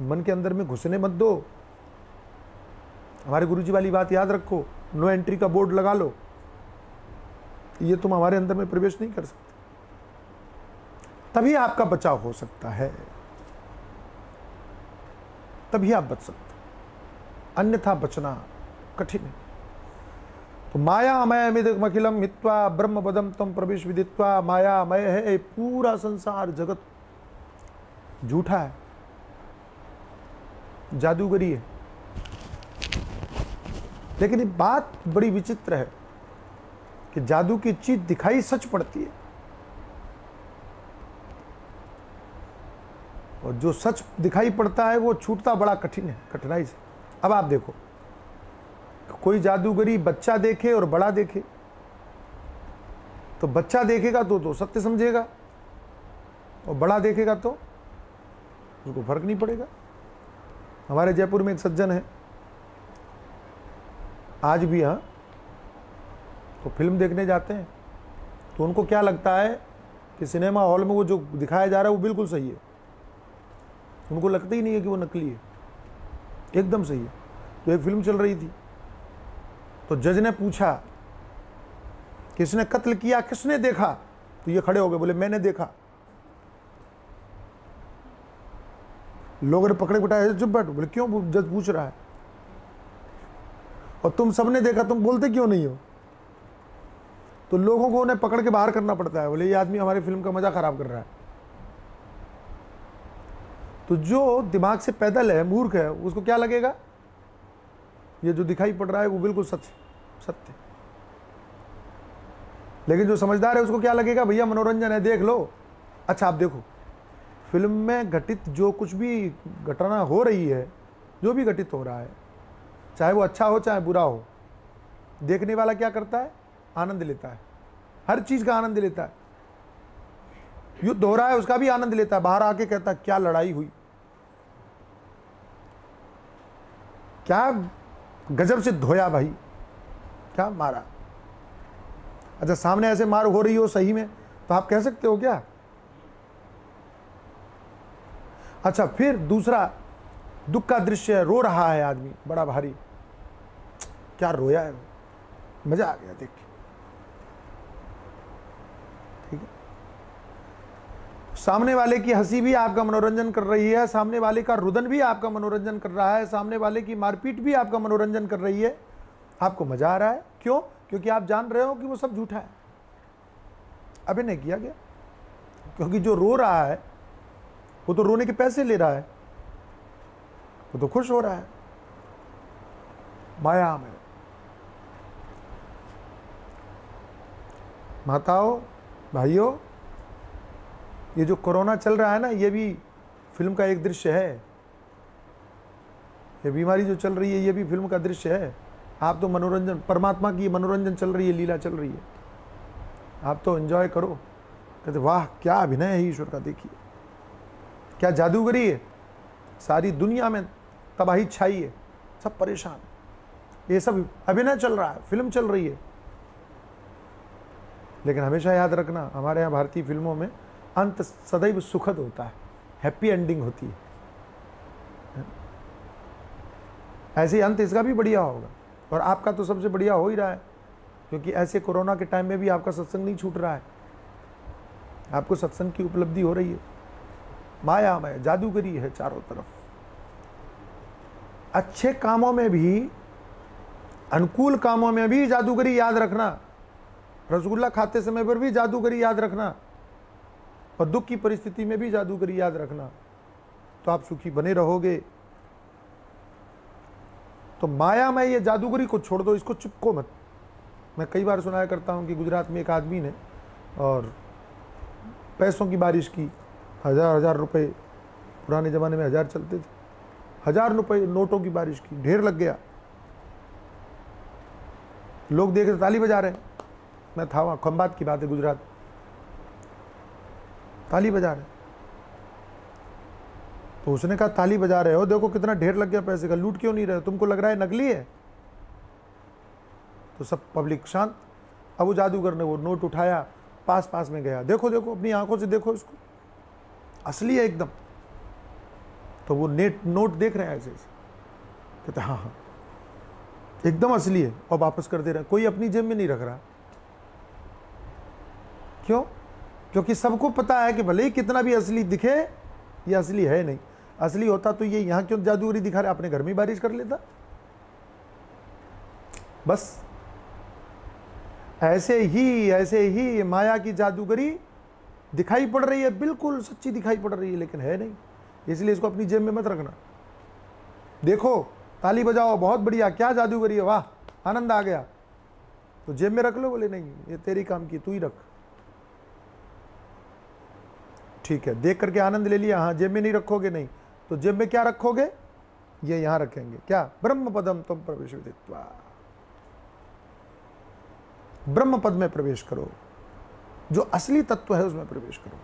मन के अंदर में घुसने मत दो। हमारे गुरुजी वाली बात याद रखो, नो एंट्री का बोर्ड लगा लो। ये तुम हमारे अंदर में प्रवेश नहीं कर सकते, तभी आपका बचाव हो सकता है, तभी आप बच सकते, अन्यथा बचना कठिन है। तो मायामय मिदमखिलम हित्वा ब्रह्म पदम तम प्रवेश विदित्वा। मायामय है पूरा संसार, जगत झूठा है, जादूगरी है। लेकिन ये बात बड़ी विचित्र है कि जादू की चीज दिखाई सच पड़ती है, और जो सच दिखाई पड़ता है वो छूटता बड़ा कठिन है, कठिनाई से। अब आप देखो, कोई जादूगरी बच्चा देखे और बड़ा देखे, तो बच्चा देखेगा तो सत्य समझेगा, और बड़ा देखेगा तो उसको फर्क नहीं पड़ेगा। हमारे जयपुर में एक सज्जन है, आज भी, हाँ, तो फिल्म देखने जाते हैं तो उनको क्या लगता है कि सिनेमा हॉल में वो जो दिखाया जा रहा है वो बिल्कुल सही है। उनको लगता ही नहीं है कि वो नकली है, एकदम सही है। तो एक फिल्म चल रही थी, तो जज ने पूछा किसने कत्ल किया, किसने देखा? तो ये खड़े हो गए, बोले मैंने देखा। लोगों ने पकड़े बिठाए, चुप बैठो। बोले क्यों? जज पूछ रहा है, और तुम सबने देखा, तुम बोलते क्यों नहीं हो? तो लोगों को उन्हें पकड़ के बाहर करना पड़ता है। बोले ये आदमी हमारी फिल्म का मजा खराब कर रहा है। तो जो दिमाग से पैदल है, मूर्ख है, उसको क्या लगेगा? ये जो दिखाई पड़ रहा है वो बिल्कुल सत्य। लेकिन जो समझदार है उसको क्या लगेगा? भैया मनोरंजन है, देख लो। अच्छा आप देखो, फिल्म में घटित जो कुछ भी घटना हो रही है, जो भी घटित हो रहा है, चाहे वो अच्छा हो चाहे बुरा हो, देखने वाला क्या करता है? आनंद लेता है, हर चीज का आनंद लेता है। युद्ध हो रहा है उसका भी आनंद लेता है, बाहर आके कहता है क्या लड़ाई हुई, क्या गजब से धोया भाई, क्या मारा। अच्छा सामने ऐसे मार हो रही हो सही में, तो आप कह सकते हो क्या? अच्छा, फिर दूसरा दुख का दृश्य है, रो रहा है आदमी बड़ा भारी, क्या रोया है, मजा आ गया देख के, ठीक है। सामने वाले की हंसी भी आपका मनोरंजन कर रही है, सामने वाले का रुदन भी आपका मनोरंजन कर रहा है, सामने वाले की मारपीट भी आपका मनोरंजन कर रही है, आपको मजा आ रहा है। क्यों? क्योंकि आप जान रहे हो कि वो सब झूठा है, अभिनय किया गया। क्योंकि जो रो रहा है वो तो रोने के पैसे ले रहा है, वो तो खुश हो रहा है। माया में माताओं भाइयों, ये जो कोरोना चल रहा है ना, ये भी फिल्म का एक दृश्य है। ये बीमारी जो चल रही है, ये भी फिल्म का दृश्य है। आप तो मनोरंजन, परमात्मा की मनोरंजन चल रही है, लीला चल रही है, आप तो एंजॉय करो। कहते वाह क्या अभिनय है ईश्वर का, देखिए क्या जादूगरी है, सारी दुनिया में तबाही छाई है, सब परेशान, ये सब अभिनय चल रहा है, फिल्म चल रही है। लेकिन हमेशा याद रखना, हमारे यहाँ भारतीय फिल्मों में अंत सदैव सुखद होता है, हैप्पी एंडिंग होती है। ऐसे अंत इसका भी बढ़िया होगा, और आपका तो सबसे बढ़िया हो ही रहा है, क्योंकि ऐसे कोरोना के टाइम में भी आपका सत्संग नहीं छूट रहा है, आपको सत्संग की उपलब्धि हो रही है। मायामय जादूगरी है चारों तरफ। अच्छे कामों में भी, अनुकूल कामों में भी जादूगरी याद रखना, रसगुल्ला खाते समय पर भी जादूगरी याद रखना, और दुख की परिस्थिति में भी जादूगरी याद रखना, तो आप सुखी बने रहोगे। तो माया में ये जादूगरी को छोड़ दो, इसको चिपको मत। मैं कई बार सुनाया करता हूं कि गुजरात में एक आदमी ने और पैसों की बारिश की, 1000 रुपए, पुराने ज़माने में 1000 चलते थे, 1000 रुपए नोटों की बारिश की, ढेर लग गया। लोग देख रहे, ताली बजा रहे हैं। मैं था वहाँ, खंबात की बात है, गुजरात, ताली बजा रहे। तो उसने कहा ताली बजा रहे हो, देखो कितना ढेर लग गया पैसे का, लूट क्यों नहीं रहे हो, तुमको लग रहा है नकली है? तो सब पब्लिक शांत। अब वो जादूगर ने वो नोट उठाया, पास पास में गया, देखो देखो अपनी आंखों से देखो इसको, असली है एकदम। तो वो नोट देख रहे हैं ऐसे ऐसे, कहते हाँ हाँ एकदम असली है, और वापस कर दे रहे हैं। कोई अपनी जेब में नहीं रख रहा। क्यों? क्योंकि सबको पता है कि भले ही कितना भी असली दिखे, ये असली है नहीं। असली होता तो ये यहाँ क्यों जादूगरी दिखा रहे, अपने घर में बारिश कर लेता। बस ऐसे ही माया की जादूगरी दिखाई पड़ रही है, बिल्कुल सच्ची दिखाई पड़ रही है, लेकिन है नहीं। इसलिए इसको अपनी जेब में मत रखना। देखो ताली बजाओ, बहुत बढ़िया, क्या जादूगरी है, वाह आनंद आ गया, तो जेब में रख लो। बोले नहीं, ये तेरी काम की, तू ही रख। ठीक है, देख करके आनंद ले लिया, हाँ जेब में नहीं रखोगे, नहीं तो जेब में क्या रखोगे? ये यहां रखेंगे, क्या? ब्रह्म पदम तुम प्रवेश विदित्वा, ब्रह्म पद में प्रवेश करो, जो असली तत्व है उसमें प्रवेश करो।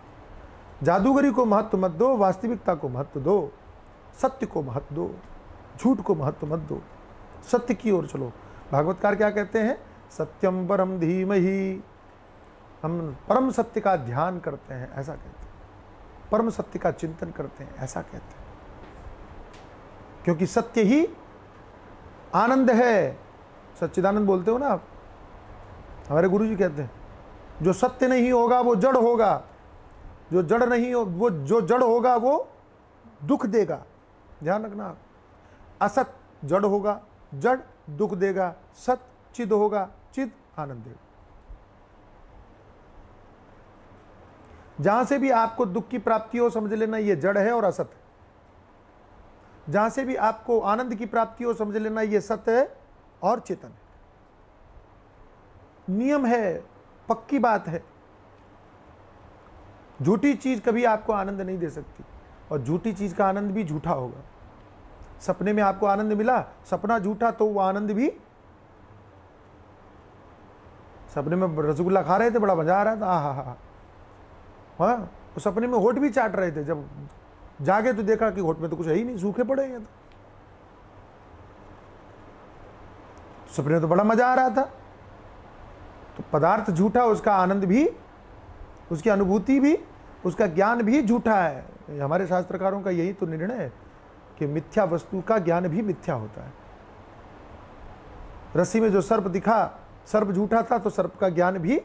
जादूगरी को महत्व मत दो, वास्तविकता को महत्व दो, सत्य को महत्व दो, झूठ को महत्व मत दो, सत्य की ओर चलो। भागवतकार क्या कहते हैं? सत्यम परम धीमहि, हम परम सत्य का ध्यान करते हैं, ऐसा कहते हैं, परम सत्य का चिंतन करते हैं, ऐसा कहते हैं। क्योंकि सत्य ही आनंद है। सच्चिदानंद बोलते हो ना आप, हमारे गुरु जी कहते हैं, जो सत्य नहीं होगा वो जड़ होगा, जो जड़ नहीं हो, वो जो जड़ होगा वो दुख देगा। ध्यान रखना आप, असत जड़ होगा, जड़ दुख देगा, सत चिद होगा, चिद आनंद देगा। जहां से भी आपको दुख की प्राप्ति हो, समझ लेना ये जड़ है और असत है। जहां से भी आपको आनंद की प्राप्ति हो, समझ लेना ये सत्य है और चेतन है। नियम है, पक्की बात है। झूठी चीज कभी आपको आनंद नहीं दे सकती, और झूठी चीज का आनंद भी झूठा होगा। सपने में आपको आनंद मिला, सपना झूठा, तो वो आनंद भी, सपने में रसगुल्ला खा रहे थे, बड़ा मजा आ रहा था, हाँ, तो सपने में होठ भी चाट रहे थे, जब जागे तो देखा कि होठ में तो कुछ है ही नहीं, सूखे पड़े हैं। तो सपने में तो बड़ा मजा आ रहा था। तो पदार्थ झूठा, उसका आनंद भी, उसकी अनुभूति भी, उसका ज्ञान भी झूठा है। हमारे शास्त्रकारों का यही तो निर्णय है कि मिथ्या वस्तु का ज्ञान भी मिथ्या होता है। रस्सी में जो सर्प दिखा, सर्प झूठा था, तो सर्प का ज्ञान भी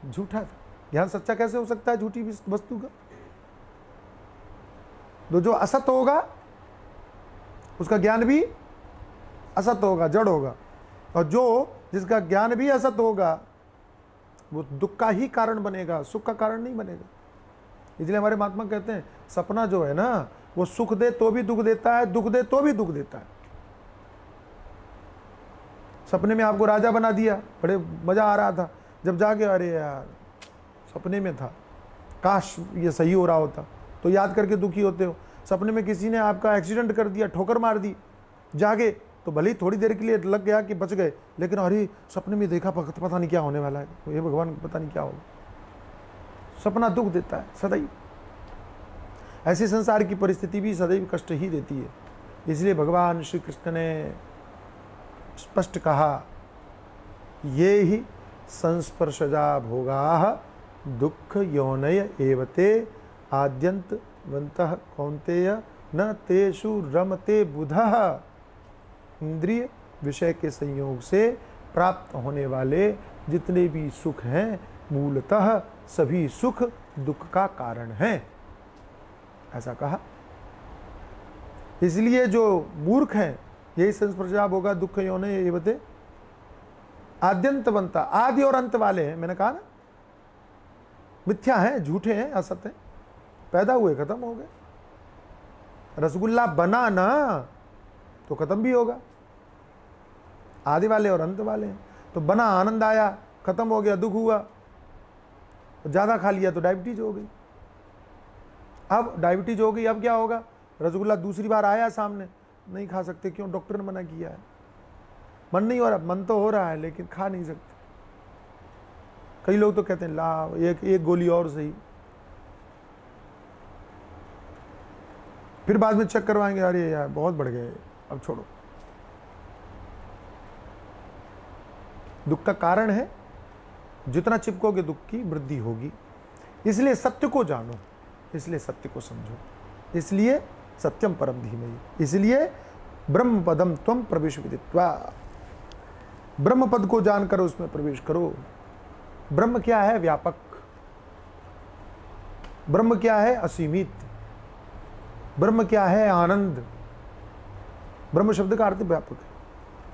झूठा था। ज्ञान सच्चा कैसे हो सकता है झूठी वस्तु का? तो जो असत होगा उसका ज्ञान भी असत होगा, जड़ होगा, और जो जिसका ज्ञान भी असत होगा वो दुख का ही कारण बनेगा, सुख का कारण नहीं बनेगा। इसलिए हमारे महात्मा कहते हैं सपना जो है ना वो सुख दे तो भी दुख देता है, दुख दे तो भी दुख देता है। सपने में आपको राजा बना दिया, बड़े मजा आ रहा था, जब जाके अरे यार सपने में था, काश ये सही हो रहा होता, तो याद करके दुखी होते हो। सपने में किसी ने आपका एक्सीडेंट कर दिया, ठोकर मार दी, जागे तो भले ही थोड़ी देर के लिए लग गया कि बच गए, लेकिन अरे सपने में देखा पता नहीं क्या होने वाला है, ये भगवान पता नहीं क्या होगा। सपना दुख देता है सदैव। ऐसी संसार की परिस्थिति भी सदैव कष्ट ही देती है। इसलिए भगवान श्री कृष्ण ने स्पष्ट कहा, ये ही संस्पर्शजा भोगाः दुख योनय एवते आद्यन्तवन्तः कौन्तेय न तेषु रमते बुधः। इंद्रिय विषय के संयोग से प्राप्त होने वाले जितने भी सुख हैं मूलतः सभी सुख दुख का कारण हैं, ऐसा कहा। इसलिए जो मूर्ख हैं यही संस्पर्शा होगा दुख योने एवते आद्यंतवंता, आदि और अंत वाले हैं। मैंने कहा ना मिथ्या हैं, झूठे हैं, असत हैं, पैदा हुए खत्म हो गए। रसगुल्ला बना ना तो खत्म भी होगा, आदि वाले और अंत वाले हैं। तो बना आनंद आया, खत्म हो गया दुख हुआ, ज्यादा खा लिया तो डायबिटीज हो गई। अब डायबिटीज हो गई, अब क्या होगा? रसगुल्ला दूसरी बार आया सामने, नहीं खा सकते, क्यों? डॉक्टर ने मना किया है। मन नहीं हो रहा, मन तो हो रहा है लेकिन खा नहीं सकते। कई लोग तो कहते हैं ला एक गोली और सही, फिर बाद में चेक करवाएंगे, अरे यार बहुत बढ़ गए, अब छोड़ो। दुख का कारण है, जितना चिपकोगे दुख की वृद्धि होगी। इसलिए सत्य को जानो, इसलिए सत्य को समझो, इसलिए सत्यम परम धीमहि, इसलिए ब्रह्म पदम त्वम प्रवेश विदित्वा, ब्रह्म पद को जानकर उसमें प्रवेश करो। ब्रह्म क्या है? व्यापक। ब्रह्म क्या है? असीमित। ब्रह्म क्या है? आनंद। ब्रह्म शब्द का अर्थ व्यापक है,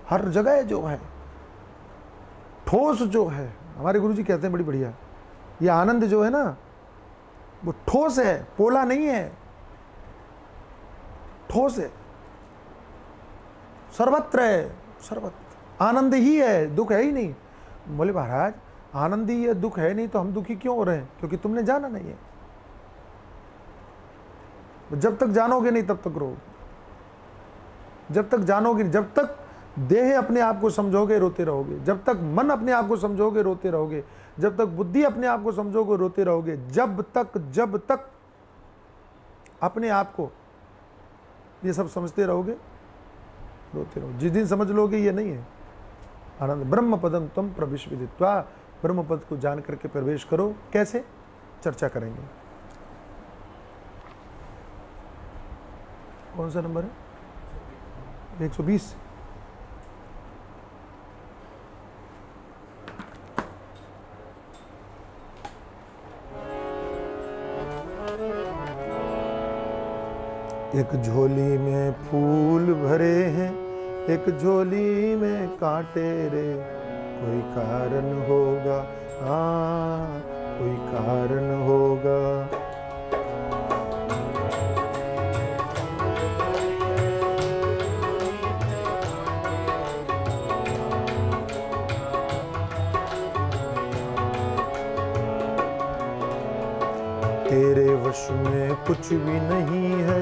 हर जगह जो है, ठोस जो है। हमारे गुरुजी कहते हैं बड़ी बढ़िया, ये आनंद जो है ना वो ठोस है, पोला नहीं है, ठोस है, सर्वत्र है, सर्वत्र आनंद ही है, दुख है ही नहीं। बोले महाराज आनंद ही है, दुख है नहीं, तो हम दुखी क्यों हो रहे हैं? क्योंकि तुमने जाना नहीं है। जब तक जानोगे नहीं तब तक रोगे, जब तक जानोगे, जब तक देह अपने आप को समझोगे रोते रहोगे, जब तक मन अपने आप को समझोगे रोते रहोगे, जब तक बुद्धि अपने आप को समझोगे रोते रहोगे, जब तक अपने आप को ये सब समझते रहोगे रोते रहोगे। जिस दिन समझ लोगे ये नहीं है आनंद, ब्रह्म पदम तुम प्रवेश विदित्वा, ब्रह्म पद को जान करके प्रवेश करो। कैसे? चर्चा करेंगे। कौन सा नंबर है? 120। एक झोली में फूल भरे हैं, एक झोली में कांटे रे, कोई कारण होगा, हाँ कोई कारण होगा। तेरे वश में कुछ भी नहीं है,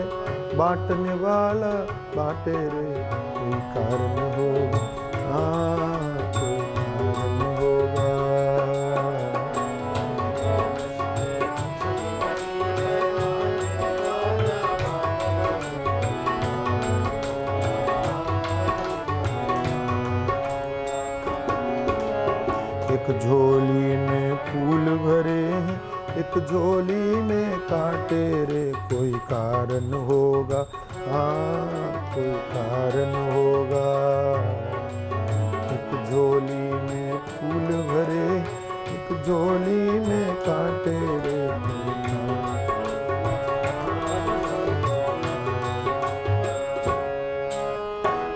बांटने वाला बांटे रे, कोई कारण होगा, हाँ कोई कारण होगा। एक झोली में फूल भरे हैं, एक झोली में कांटे रे, कोई कारण होगा, हाँ कोई कारण होगा। एक झोली में फूल भरे, एक झोली में कांटे रे।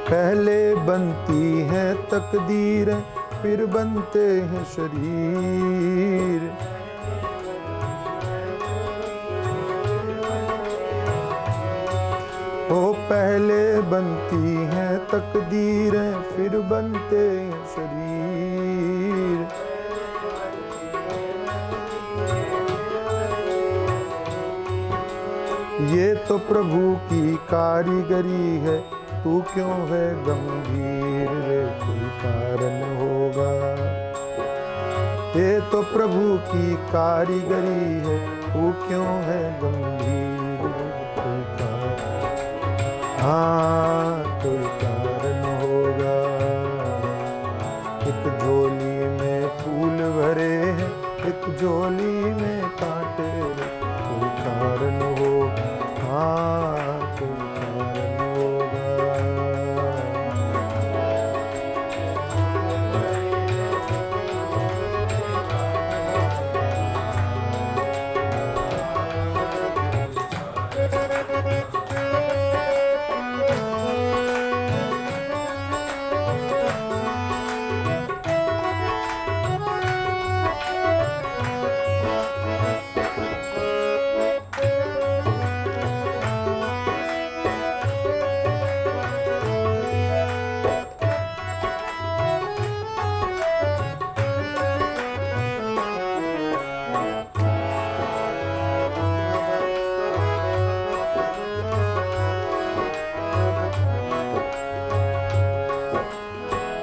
पहले बनती है तकदीर, फिर बनते हैं शरीर। ओ पहले बनती हैं तकदीरें, फिर बनते हैं शरीर। ये तो प्रभु की कारीगरी है, तू क्यों है गंभीर रे, कोई कारण होगा। ये तो प्रभु की कारीगरी है, तू क्यों है गंभीर रे, कोई कारण, हाँ कोई कारण होगा। एक झोली में फूल भरे हैं, एक झोली में कांटे रे, कोई कारण होगा, हाँ कोई कारण होगा।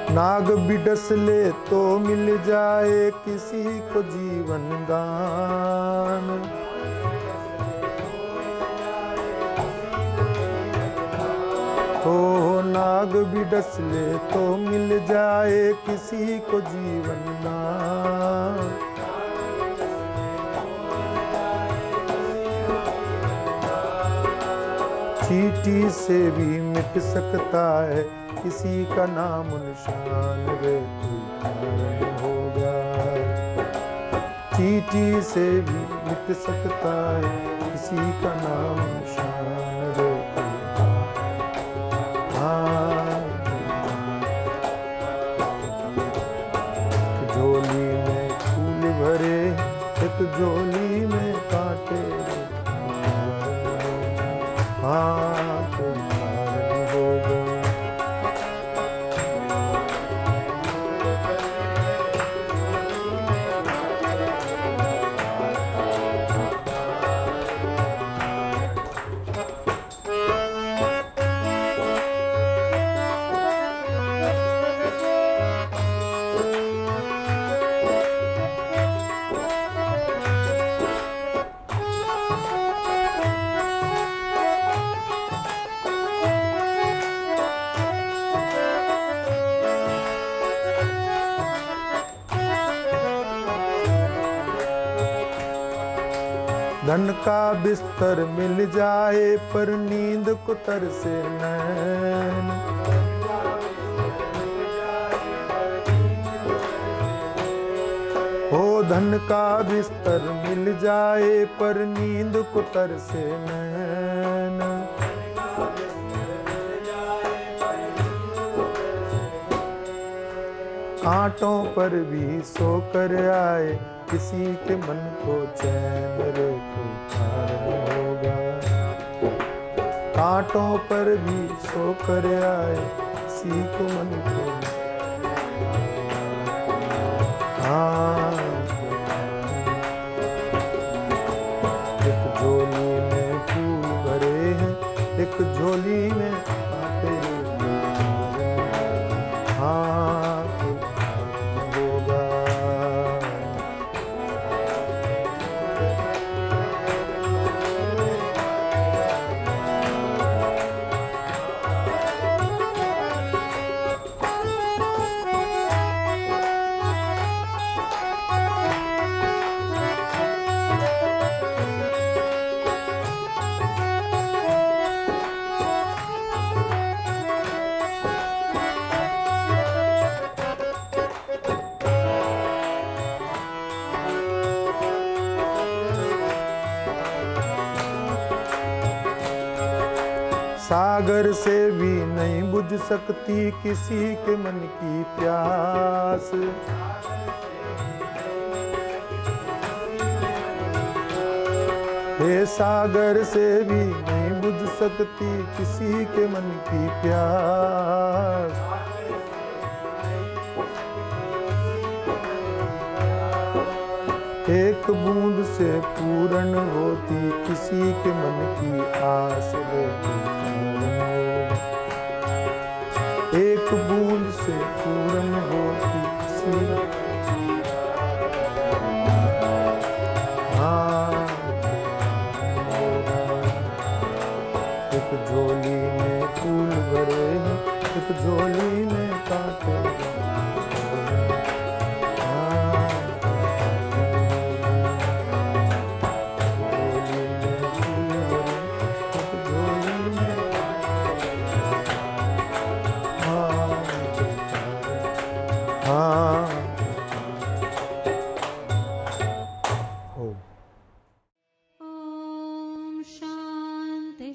नाग बिडस ले तो मिल जाए किसी को जीवन दान। ओ नाग बिडस ले तो मिल जाए किसी को जीवन दान। चींटी से भी मिट सकता है किसी का नाम निशान रे, कोई कारण होगा। चींटी से भी मिट सकता है किसी का नाम निशान रे, हाँ। एक झोली में फूल भरे, एक झोली में कांटे रे, हाँ कोई कारण होगा। धन का बिस्तर मिल जाए पर नींद को तरसे नैन। हो धन का बिस्तर मिल जाए पर नींद को तरसे नैन। कांटों पर भी सोकर आए किसी के मन को चैन रे, कोई कारण होगा। कांटों पर भी सोकर आए किसी को मन को, हाँ। एक झोली में फूल भरे हैं, एक झोली में कांटे रे, हाँ कोई कारण होगा। सागर से भी नहीं बुझ सकती किसी के मन की प्यास। हे सागर से भी नहीं बुझ सकती किसी के मन की प्यास। एक बूंद से पूर्ण होती किसी के मन की आस। एक बूंद से पूर्ण होती किसी। हाँ, एक झोली में फूल भरे हैं, एक झोली में कांटे। शांति